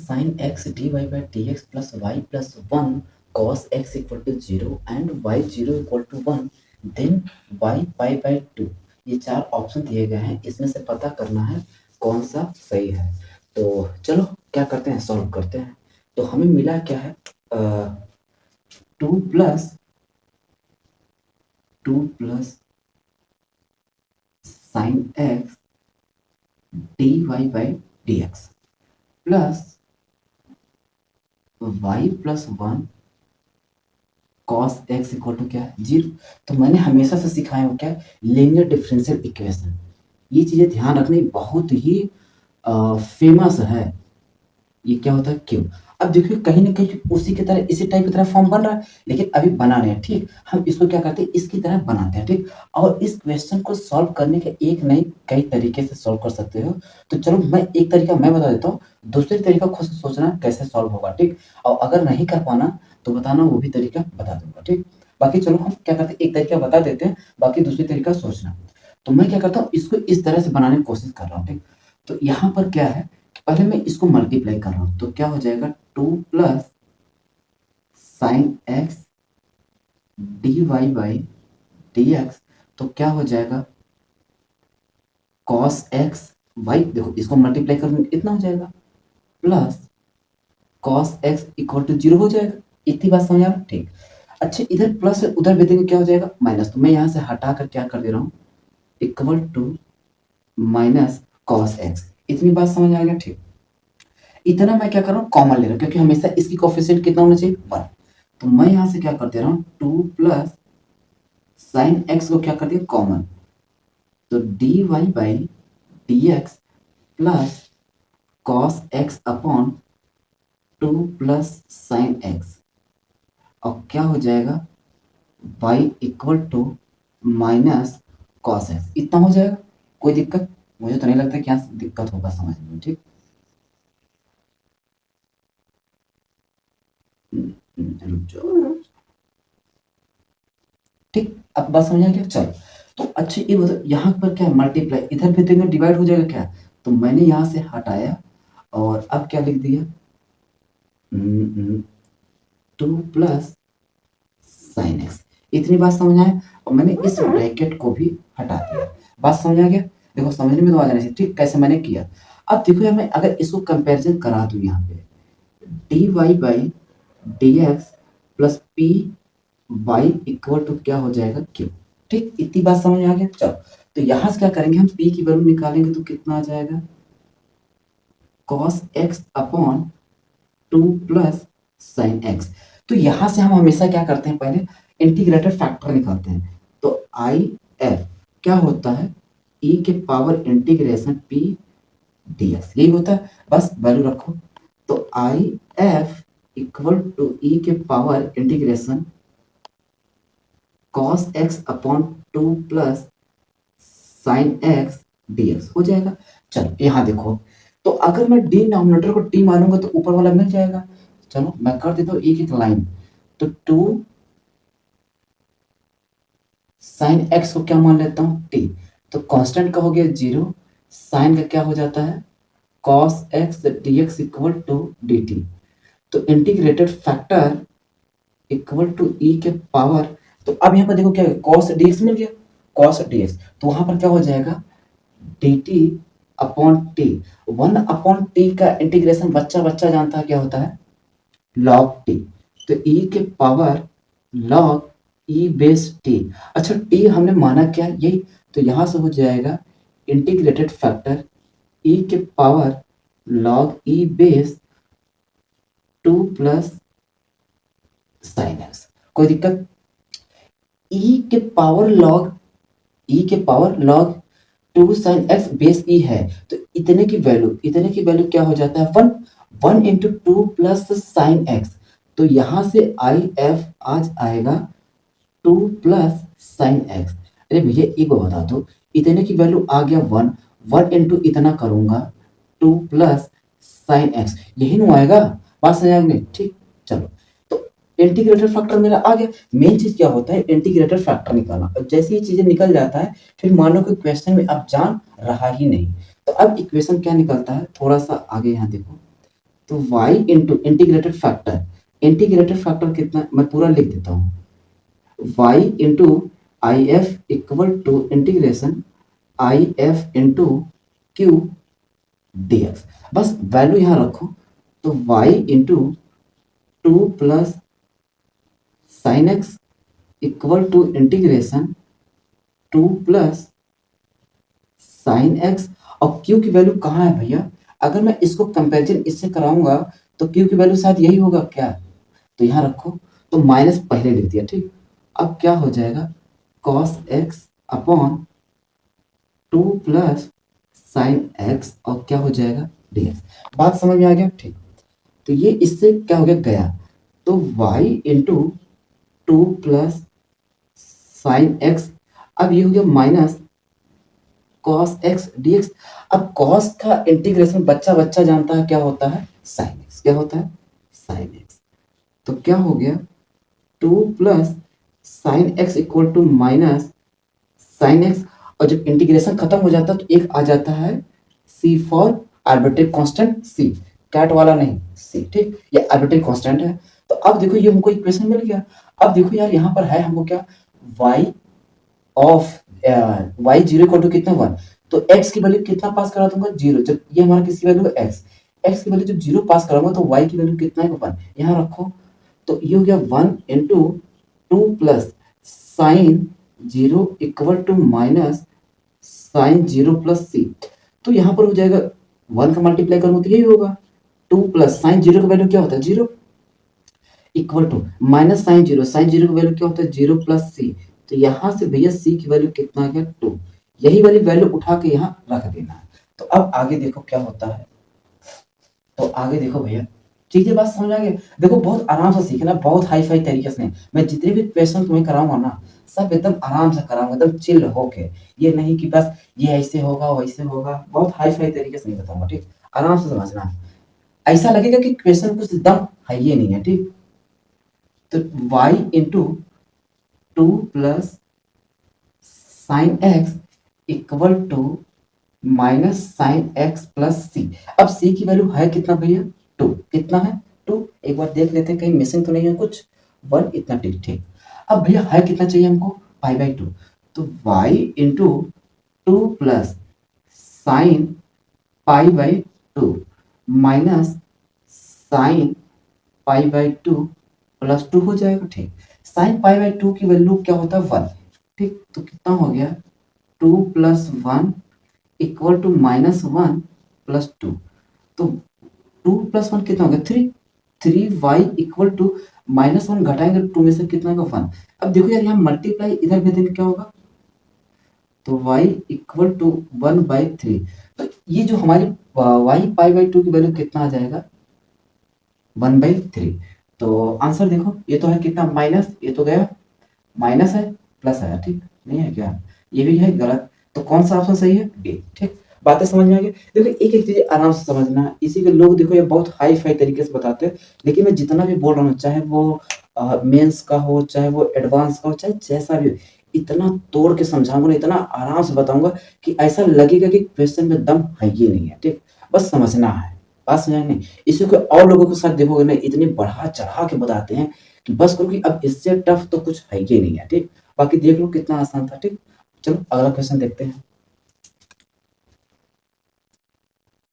sin x dy by dx plus y plus 1 cos x equal to 0 and y 0 equal to 1 then y pi by 2। ये चार option दिए गए हैं, इसमें से पता करना है कौन सा सही है। तो चलो क्या करते हैं, सॉल्व करते हैं। तो हमें मिला क्या है, 2 plus sine x d y by d x प्लस y plus 1 cos x equal to क्या है, 0। तो मैंने हमेशा से सिखाया हूँ क्या, लीनियर डिफरेंशियल इक्वेशन। ये चीजें ध्यान रखनी बहुत ही फेमस है। ये क्या होता है, क्यों। अब देखिए कहीं ना कहीं उसी की तरह, इसी टाइप की तरह फॉर्म बन रहा है, लेकिन अभी बना रहे हैं। ठीक, हम इसको क्या करते हैं, इसकी तरह बनाते हैं। ठीक, और इस क्वेश्चन को सॉल्व करने के एक नहीं कई तरीके से सॉल्व कर सकते हो। तो चलो मैं एक तरीका मैं बता देता हूँ, दूसरे तरीका खुद से सोचना कैसे सॉल्व होगा। ठीक, और अगर नहीं कर पाना तो बताना, वो भी तरीका बता दूंगा। ठीक, बाकी चलो हम क्या करते हैं, एक तरीका बता देते हैं, बाकी दूसरी तरीका सोचना। तो मैं क्या करता हूँ, इसको इस तरह से बनाने की कोशिश कर रहा हूँ। ठीक, तो यहाँ पर क्या है, पहले मैं इसको मल्टीप्लाई कर रहा हूं, तो क्या हो जाएगा 2 plus sine x d y by d x, तो क्या हो जाएगा कॉस एक्स वाई। देखो इसको मल्टीप्लाई करूंगा, इतना हो जाएगा plus cos x equal to 0 हो जाएगा। इतनी बात समझ आ रहा, ठीक। अच्छा, इधर प्लस उधर भी देंगे, क्या हो जाएगा माइनस। तो मैं यहां से हटा कर क्या कर दे रहा हूं, equal to minus cos x. इतनी बात समझ आ गया, ठीक। इतना मैं क्या कर रहा हूँ, कॉमन ले रहा हूँ, क्योंकि हमेशा इसकी कोफिशिएंट कितना होना चाहिए, 1। तो मैं यहां से क्या कर दे रहा हूँ, 2 प्लस साइन एक्स को क्या कर दिया कॉमन, तो d y by d x plus cos x upon 2 plus sine x, और क्या हो जाएगा y equal to minus cos x. इतना हो जाएगा, कोई दिक्कत मुझे तो नहीं लगता कि यहाँ दिक्कत होगा समझने में। ठीक, रुक जाओ। ठीक, अब बात समझ आ गया, चलो। तो अच्छी ये बताओ, यहाँ पर क्या मल्टीप्लाई, इधर भी देंगे डिवाइड हो जाएगा क्या, तो मैंने यहाँ से हटाया और अब क्या लिख दिया 2 प्लस साइन एक्स। इतनी बात समझ आए, और मैंने इस ब्रैकेट को भी हटा दिया। बात समझ आ गया, देखो समझने में तो आ जाना चाहिए। ठीक, कैसे मैंने किया, अब देखो मैं अगर इसको कंपैरिजन करा दूं, यहाँ पे d y by d x plus p y equal to क्या हो जाएगा क्यू। ठीक, इतनी बात समझ आ गया, चलो। तो यहां से क्या करेंगे, हम p की वैल्यू निकालेंगे तो कितना आ जाएगा cos x upon 2 plus sine x। तो यहां से हम हमेशा क्या करते हैं, पहले इंटीग्रेटेड फैक्टर निकालते हैं। तो आई एफ क्या होता है, e के पावर इंटीग्रेशन p dx, यही होता है। बस वैल्यू रखो, तो I F equal to e के power integration cos x upon 2 plus sine x dx हो जाएगा। चलो यहाँ देखो, तो अगर मैं डिनोमिनेटर को t मानूंगा तो ऊपर वाला मिल जाएगा। चलो मैं कर देता हूँ एक एक लाइन, तो 2 साइन x को क्या मान लेता हूँ t, तो कांस्टेंट का हो गया 0, साइन का क्या हो जाता है cos x dx equal to dt। तो integrated factor equal to e के पावर, तो अब यहाँ पर देखो क्या है, cos dx मिल गया, cos dx, तो वहां पर क्या हो जाएगा dt upon t। 1 upon t का इंटीग्रेशन बच्चा बच्चा जानता है क्या होता है, log t। तो e के power log e base t। अच्छा, t हमने माना क्या, यही, तो यहां से हो जाएगा इंटीग्रेटेड फैक्टर e के power log e base 2 plus sine x. कोई दिक्कत, e के power log 2 sine x base e है, तो इतने की वैल्यू क्या हो जाता है 1, 1 इंटू 2 प्लस साइन एक्स। तो यहां से आई एफ आज आएगा 2 प्लस साइन एक्स। अरे भैया एक बार बता दो, इतने की वैल्यू आ गया 1, 1 इंटू इतना करूंगा 2 प्लस साइन एक्स, यही नहीं आएगा, बात समझ आ गई। ठीक, चलो, तो इंटीग्रेटेड फैक्टर मेरा आ गया। मेन चीज क्या होता है, इंटीग्रेटेड फैक्टर निकालना। और जैसे ये चीजें निकल जाता है, फिर मान लो कि क्वेश्चन में अब जान रहा ही नहीं। तो अब इक्वेशन क्या निकलता है, थोड़ा सा आगे यहाँ देखो, तो y इंटू इंटीग्रेटेड फैक्टर कितना, मैं पूरा लिख देता हूँ, y into I F equal to integration I F into q dx। बस वैल्यू यहां रखो, तो y into 2 plus sine x equal to integration 2 plus sine x. और q की वैल्यू कहाँ है भैया, अगर मैं इसको कंपेरिजन इससे कराऊंगा तो q की वैल्यू शायद यही होगा क्या, तो यहां रखो, तो माइनस पहले लिख दिया, ठीक। अब क्या हो जाएगा, cos x upon 2 plus sine x और क्या हो जाएगा dx। बात समझ में आ गया, ठीक। तो ये इससे क्या हो गया, तो y into 2 plus sine x, अब ये हो गया माइनस cos x dx। अब cos का इंटीग्रेशन बच्चा बच्चा जानता है क्या होता है, sin x, क्या होता है sin x। तो क्या हो गया 2 plus sine x equal to minus sine x, और जब इंटीग्रेशन खत्म हो जाता है तो एक आ जाता है c for arbitrary constant, c cat वाला नहीं c, ठीक, ये आर्बिट्रेरी कांस्टेंट है। तो अब देखो ये हमको इक्वेशन मिल गया। अब देखो यार यहाँ पर है हमको क्या, y of y zero equal to कितना 1, तो x की वैल्यू कितना पास करा दूंगा 0, जब ये हमारा किसकी वैल्यू है x की वैल्यू जब 0 पास कराऊंगा तो y की वैल्यू कितना है 1, यहाँ रखो, तो ये हो गया 1 into 2 plus sine 0 equal to minus sine 0 plus c. तो यहाँ पर हो जाएगा 1 का मल्टीप्लाई करूंगा तो यही होगा 2 प्लस साइन 0 का वैल्यू क्या होता है 0 इक्वल टू माइनस साइन 0 की वैल्यू क्या होता है 0 प्लस सी। तो यहाँ से भैया सी की वैल्यू कितना आ गया 2, यही वाली वैल्यू उठा के यहाँ रख देना है। तो अब आगे देखो क्या होता है, तो आगे देखो भैया, ठीक है, बात समझ आ गया। देखो बहुत आराम से सीखना, बहुत हाई फाई तरीके से नहीं, मैं जितने भी क्वेश्चन तुम्हें कराऊंगा ना सब एकदम आराम से कराऊंगा, एकदम चिल होके, ये नहीं कि बस ये ऐसे होगा वैसे होगा, बहुत हाई फाई तरीके से नहीं बताऊंगा, ठीक, आराम से समझना। ऐसा लगेगा कि क्वेश्चन कुछ एकदम है ये नहीं है, ठीक। तो y into 2 plus sine x equal to minus sine X plus C. अब सी की वैल्यू है कितना भैया 2, कितना है 2, एक बार देख लेते हैं कहीं मिसिंग तो नहीं है कुछ, 1 इतना, ठीक ठीक। अब भैया है कितना चाहिए हमको पाई बाई 2, तो y into 2 plus sine pi by 2 minus sine pi by 2 plus 2 हो जाएगा, ठीक। साइन पाई बाई 2 की वैल्यू क्या होता है 1, ठीक, तो कितना हो गया 2 plus 1 equal to minus 1 plus 2। तो 2 प्लस 1 कितना हो गया 3, 3y इक्वल टू माइनस 1 घटाएंगे 2 में से कितना होगा 1। अब देखो यार यहाँ मल्टीप्लाई इधर भी देंगे क्या होगा, तो y इक्वल टू 1/3। तो ये जो हमारी y पाई बाई 2 की वैल्यू कितना आ जाएगा 1/3। तो आंसर देखो ये तो है कितना माइनस, ये तो गया माइनस है प्लस आया, ठीक, नहीं है क्या, ये भी है गलत, तो कौन सा ऑप्शन सही है डी, ठीक। बातें समझ में आ गई। देखो एक एक चीज आराम से समझना है, इसी के लोग देखो ये बहुत हाई फाई तरीके से बताते हैं, लेकिन मैं जितना भी बोल रहा हूँ चाहे वो मेंस का हो चाहे वो एडवांस का हो चाहे जैसा भी हो, इतना तोड़ के समझाऊंगा ना, इतना आराम से बताऊंगा कि ऐसा लगेगा कि क्वेश्चन में दम है ही नहीं है, ठीक, बस समझना है, बात समझ नहीं। इसी को और लोगों के साथ देखोगे ना इतनी बढ़ा चढ़ा के बताते हैं कि बस करो कि अब इससे टफ तो कुछ है ही नहीं है, ठीक। बाकी देख लो कितना आसान था, ठीक। चलो अगला क्वेश्चन देखते हैं।